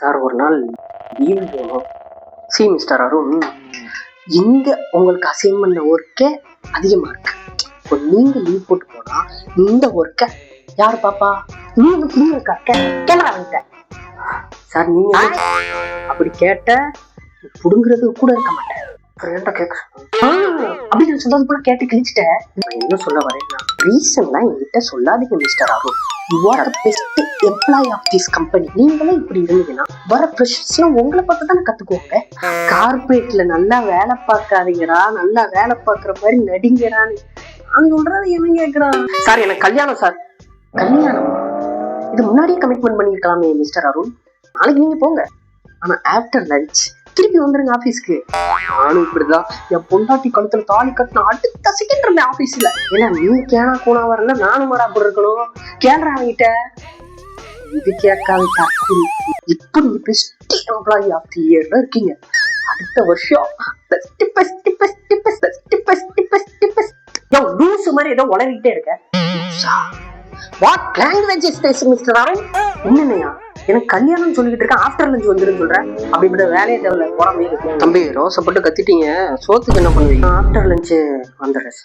Sir ஒரு நாள் leave வேணும். சி மிஸ்டர் அருண், இங்க உங்களுக்கு அசைன் பண்ண ஒர்க்கே அதிகமா இருக்கு. இப்போ நீங்க லீவ் போட்டு போனா இந்த ஒர்க்கை யாரு பாப்பா? நீங்க ஃப்ரீ இருக்கா கேள்ற சார். நீங்க அப்படி கேட்ட புடுங்கிறது கூட இருக்க மாட்டேன். அப்படின்னு சொல்றது போல கேட்டு கிழிச்சிட்டேன். என்ன சொல்ல வரேன்னா, ரீசன்லாம் என்கிட்ட சொல்லாதீங்க mister Arun. You are the best employee of this company. நீங்களே இப்படி இருந்தீங்கன்னா வர ஃப்ரெஷர்ஸ்லாம் உங்களை பார்த்து தானே கத்துக்குவாங்க. கார்பரேட்ல நல்லா வேலை பார்க்காதீங்கடா, நல்லா வேலை பார்க்குற மாதிரி நடிங்கடான்னு நான் சொல்றது என்ன கேட்கிறான் சார். எனக்கு கல்யாணம் சார். கல்யாணம் இது முன்னாடியே கமிட்மெண்ட் பண்ணிருக்கலாமே மிஸ்டர் அருண். நாளைக்கு நீங்க போங்க, ஆனா ஆஃப்டர் லஞ்ச் திருப்பி வந்துருங்க ஆபீஸ்க்கு. நானும் இப்படிதான் என் பொண்டாட்டி கழுத்துல தாலி கட்டின அடுத்த செகண்ட் இருந்தேன் ஆபீஸ்ல. ஏன்னா நீ கேனா கூனா வரல, நானும் வரா அப்படி இருக்கணும். கேள்றாங்கிட்ட இது கேட்காத தற்கொலை. இப்படி பெஸ்ட் எம்ப்ளாயி ஆஃப் தி இயர்ல இருக்கீங்க. அடுத்த வருஷம் best best best best best best best லூசு மாதிரி ஏதோ உளறிக்கிட்டே இருக்க. What language is this mister Arun? என்னையா எனக்கு கல்யாணம் சொல்லிக்கிட்டு இருக்கேன், ஆஃப்டர் லஞ்ச் வந்துருன்னு சொல்றேன். அப்படிப்பட்ட வேலையை தேவையில்ல போற மாதிரி. தம்பி ரோசப்பட்டு கத்திட்டீங்க, சோத்துக்கு என்ன பண்ணுவீங்க? ஆஃப்டர் லஞ்ச் வந்துடுறேன்.